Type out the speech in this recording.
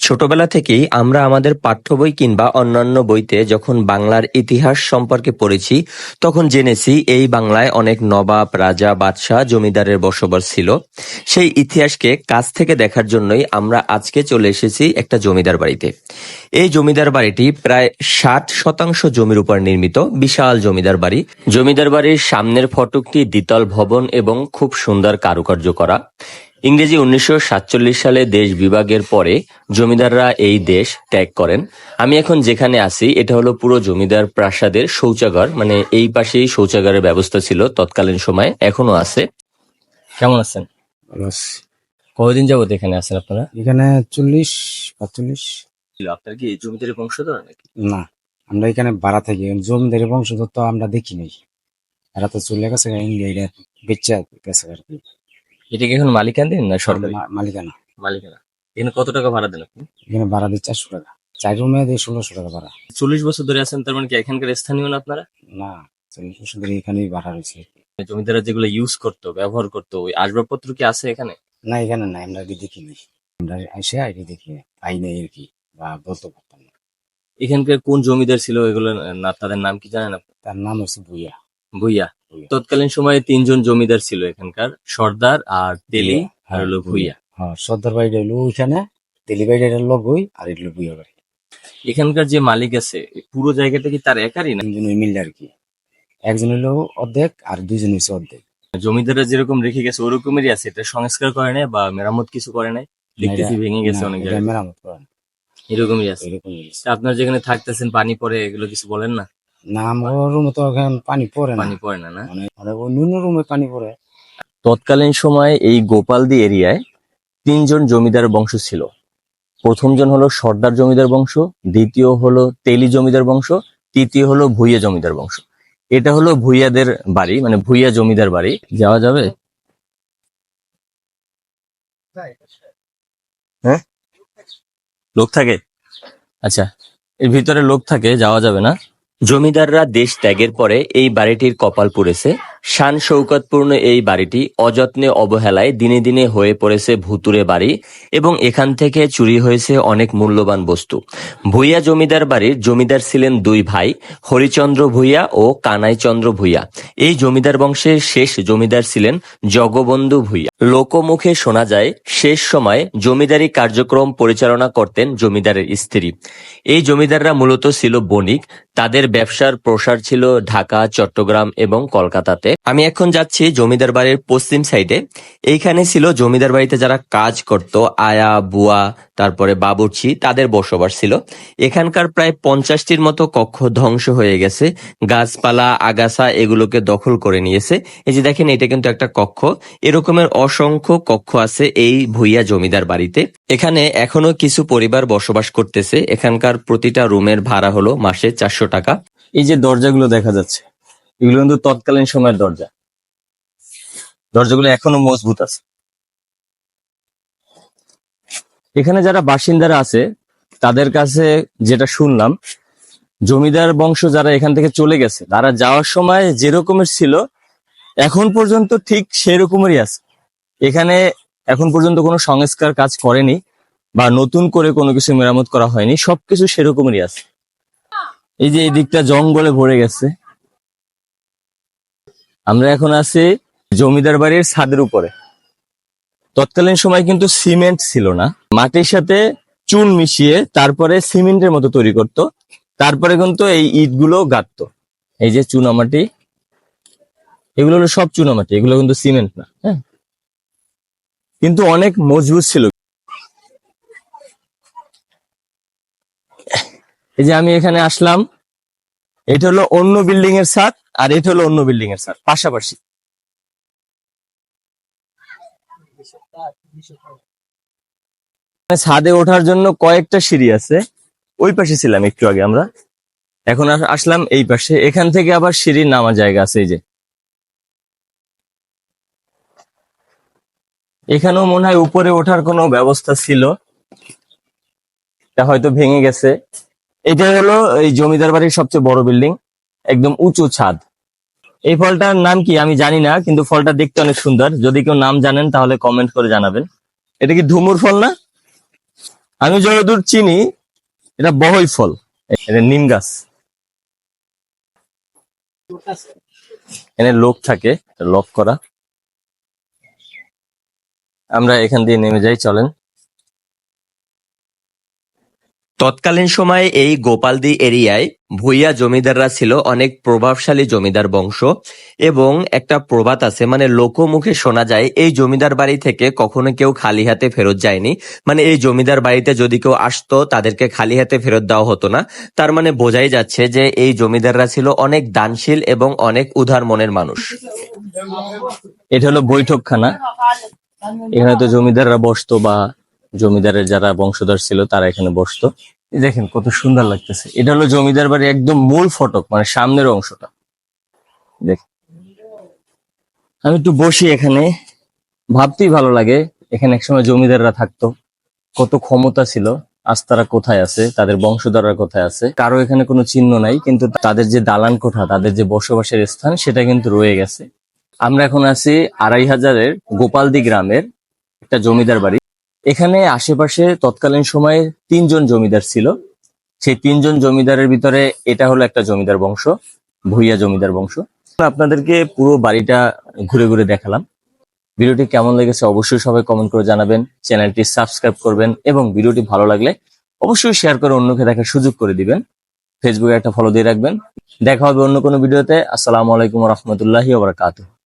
ছোটবেলা থেকেই আমরা আমাদের পাঠ্য বই কিংবা অন্যান্য বইতে যখন বাংলার ইতিহাস সম্পর্কে পড়েছি, তখন জেনেছি এই বাংলায় অনেক নবাব, রাজা, বাদশাহ, জমিদারের বসবাস ছিল। সেই ইতিহাসকে কাছ থেকে দেখার জন্যই আমরা আজকে চলে এসেছি একটা জমিদার বাড়িতে। এই জমিদার বাড়িটি প্রায় 60% জমির উপর নির্মিত বিশাল জমিদার বাড়ি। জমিদার বাড়ির সামনের ফটকটি দ্বিতল ভবন এবং খুব সুন্দর কারুকার্য করা। ইংরেজি 1947 সালে দেশ বিভাগের পরে জমিদাররা এই দেশ ত্যাগ করেন। আমি এখন যেখানে আছি এটা হলো পুরো জমিদার প্রাসাদের শৌচাগার, মানে এই পাশেই শৌচাগারের ব্যবস্থা ছিল তৎকালীন সময়ে, এখনো আছে। কেমন আছেন? ভালো আছি। কতদিন যাবত এখানে আছেন আপনারা? এখানে 40-45 আপনার কি জমিদারি বংশধর নাকি? না, আমরা এখানে ভাড়া থাকি। জমিদারি বংশধর তো আমরা দেখি নাই, এরা তো চলে গেছে ইন্ডিয়া বেচা গেছে আর কি। এটা কি এখন মালিকানাধীন না সরকারি? মালিকানা। মালিকানা। এখানে কত টাকা ভাড়া দেন আপনি? এখানে ভাড়া দিই 400 টাকা, 4 রুমে দিয়ে 1600 টাকা ভাড়া। 40 বছর ধরে আছেন, তার মানে কি এখানকার স্থানীয় না আপনারা? না, 40 বছর ধরে এখানেই ভাড়া রয়েছে। জমিদাররা যেগুলো ইউজ করতো, ব্যবহার করতো, ওই আসবাবপত্র কি আছে এখানে? না, এখানে নাই, আমরা আগে দেখি নাই। আমরা এসে আগে দেখি পাই নাই আর কি, বা বলতে পারতাম না। এখানকার কোন জমিদার ছিল এগুলো না, তাদের নাম কি জানেন আপনি? তার নাম হচ্ছে ভুইয়া। ভুইয়া। ভুইয়া। তৎকালীন সময়ে 3 জন জমিদার ছিল এখানকার, সর্দার আর তেলি আর হলো ভুইয়া। হ্যাঁ, সর্দার বাড়িটা হলো ওইখানে, তেলি বাড়িটা হলো বই, আর এগুলো ভুইয়া বাড়ি। এখানকার যে মালিক আছে, পুরো জায়গাটা কি তার একারই না? তিনজন মিললে আর কি, একজন হলো অর্ধেক আর দুইজন হচ্ছে অর্ধেক। জমিদাররা যেরকম রেখে গেছে ওরকমই আছে, এটা সংস্কার করে নাই বা মেরামত কিছু করে নাই, দেখতেছি ভেঙে গেছে অনেক এটা জায়গায়, মেরামত করেন, এরকমই আছে। এরকমই হয়েছে। তা আপনারা যেখানে থাকতেছেন পানি পড়ে, এগুলো কিছু বলেন না? না, আমার রুমে তো এখন পানি পড়ে না, পানি পড়ে না, না? মানে অন্য রুমে পানি পড়ে। তৎকালীন সময়ে এই গোপালদি এরিয়ায় 3 জন জমিদার বংশ ছিল। প্রথম জন হলো সর্দার জমিদার বংশ, দ্বিতীয় হলো তেলি জমিদার বংশ, তৃতীয় হলো ভুইয়া জমিদার বংশ। এটা হলো ভুইয়াদের বাড়ি, মানে ভুইয়া জমিদার বাড়ি। যাওয়া যাবে? হ্যাঁ, লোক থাকে? আচ্ছা, এর ভিতরে লোক থাকে, যাওয়া যাবে না। জমিদাররা দেশ ত্যাগের পরে এই বাড়িটির কপাল পুড়েছে। শান শৌকতপূর্ণ এই বাড়িটি অযত্নে অবহেলায় দিনে দিনে হয়ে পড়েছে ভুতুড়ে বাড়ি, এবং এখান থেকে চুরি হয়েছে অনেক মূল্যবান বস্তু। ভুইয়া জমিদার বাড়ির জমিদার ছিলেন 2 ভাই, হরিচন্দ্র ভুইয়া ও কানাইচন্দ্র ভুইয়া। এই জমিদার বংশের শেষ জমিদার ছিলেন জগবন্ধু ভুইয়া। লোকমুখে শোনা যায় শেষ সময় জমিদারি কার্যক্রম পরিচালনা করতেন জমিদারের স্ত্রী। এই জমিদাররা মূলত ছিল বণিক, তাদের ব্যবসার প্রসার ছিল ঢাকা, চট্টগ্রাম এবং কলকাতাতে। আমি এখন যাচ্ছি জমিদার বাড়ির পশ্চিম সাইডে। এইখানে ছিল জমিদার বাড়িতে যারা কাজ করত, আয়া, বুয়া, তারপরে বাবুর্চি, তাদের বসবাস ছিল। এখানকার প্রায় 50টির মতো কক্ষ ধ্বংস হয়ে গেছে, গাছপালা, আগাছা এগুলোকে দখল করে নিয়েছে। এই যে দেখেন, এটা কিন্তু একটা কক্ষ। এরকমের অসংখ্য কক্ষ আছে এই ভুইয়া জমিদার বাড়িতে। এখানে এখনো কিছু পরিবার বসবাস করতেছে। এখানকার প্রতিটা রুমের ভাড়া হলো মাসে 400 টাকা। এই যে দরজাগুলো দেখা যাচ্ছে, এগুলো কিন্তু তৎকালীন সময়ের দরজা। দরজাগুলো এখনো মজবুত আছে। এখানে যারা বাসিন্দারা আছে তাদের কাছে যেটা শুনলাম, জমিদার বংশ যারা এখান থেকে চলে গেছে, তারা যাওয়ার সময় যেরকমের ছিল এখন পর্যন্ত ঠিক সেরকমেরই আছে। এখানে এখন পর্যন্ত কোনো সংস্কার কাজ করেনি বা নতুন করে কোনো কিছু মেরামত করা হয়নি, সবকিছু সেরকমেরই আছে। এই যে এই দিকটা জঙ্গলে ভরে গেছে। আমরা এখন আছি জমিদার বাড়ির ছাদের উপরে। তৎকালীন সময় কিন্তু সিমেন্ট ছিল না, মাটির সাথে চুন মিশিয়ে তারপরে সিমেন্টের মতো তৈরি করত, তারপরে কিন্তু এই ইটগুলো গাঁথতো। এই যে চুনামাটি, এগুলো হলো সব চুনামাটি, এগুলো কিন্তু সিমেন্ট না। হ্যাঁ, কিন্তু অনেক মজবুত ছিল। এই যে আমি এখানে আসলাম, এটা হলো অন্য বিল্ডিং এর ছাদ আর এটা হলো অন্য বিল্ডিং এর ছাদ, পাশাপাশি। ছাদে ওঠার জন্য কয়েকটা সিঁড়ি আছে। ওই পাশে ছিলাম একটু আগে আমরা, এখন আসলাম এই পাশে। এখান থেকে আবার সিঁড়ির নামা জায়গা আছে। এই যে এখানেও মনে হয় উপরে ওঠার কোনো ব্যবস্থা ছিল, তা হয়তো ভেঙে গেছে। এটা হলো এই জমিদার বাড়ির সবচেয়ে বড় বিল্ডিং, একদম উঁচু ছাদ। এই ফলটার নাম কি আমি জানি না, কিন্তু ফলটা দেখতে অনেক সুন্দর। যদি কেউ নাম জানেন তাহলে কমেন্ট করে জানাবেন। এটা কি ধুমুর ফল না? আমি যতদূর চিনি এটা বহই ফল, এটা নিম গাছ। এখানে লোক থাকে, লক করা। আমরা এখান দিয়ে নেমে যাই, চলেন। তৎকালীন সময়ে এই গোপালদি এরিয়ায় ভূঁইয়া জমিদাররা ছিল অনেক প্রভাবশালী জমিদার বংশ, এবং একটা প্রবাদ আছে, মানে লোকমুখে শোনা যায় এই জমিদার বাড়ি থেকে কখনো কেউ খালি হাতে ফেরত যায়নি। মানে এই জমিদার বাড়িতে যদি কেউ আসতো তাদেরকে খালি হাতে ফেরত দেওয়া হতো না। তার মানে বোঝাই যাচ্ছে যে এই জমিদাররা ছিল অনেক দানশীল এবং অনেক উদার মনের মানুষ। এটা হলো বৈঠকখানা। এখানে তো জমিদাররা বসতো, বা জমিদারের যারা বংশধর ছিল তারা এখানে বসতো। এই দেখেন কত সুন্দর লাগতেছে। এটা হলো জমিদার বাড়ির একদম মূল ফটক, মানে সামনের অংশটা। দেখেন, আমি একটু বসি এখানে, ভাবতেই ভালো লাগে। এখানে একসময় জমিদাররা থাকতো, কত ক্ষমতা ছিল, আজ তারা কোথায় আছে, তাদের বংশধররা কোথায় আছে, কারো এখানে কোনো চিহ্ন নাই, কিন্তু তাদের যে দালান কোঠা, তাদের যে বসবাসের স্থান, সেটা কিন্তু রয়ে গেছে। আমরা এখন আছি ২৫০০-এর গোপালদি গ্রামের একটা জমিদার বাড়ি। এখানে আশেপাশে তৎকালীন সময়ে ৩ জন জমিদার ছিল। সেই ৩ জন জমিদারের ভিতরে এটা হলো একটা জমিদার বংশ, ভূঁইয়া জমিদার বংশ। আপনাদেরকে পুরো বাড়িটা ঘুরে ঘুরে দেখালাম। ভিডিওটি কেমন লেগেছে অবশ্যই সবাই কমেন্ট করে জানাবেন, চ্যানেলটি সাবস্ক্রাইব করবেন, এবং ভিডিওটি ভালো লাগলে অবশ্যই শেয়ার করে অন্যকে দেখার সুযোগ করে দিবেন। ফেসবুকে একটা ফলো দিয়ে রাখবেন। দেখা হবে অন্য কোনো ভিডিওতে। আসসালামু আলাইকুম ওয়া রাহমাতুল্লাহি ওয়া বারাকাতুহু।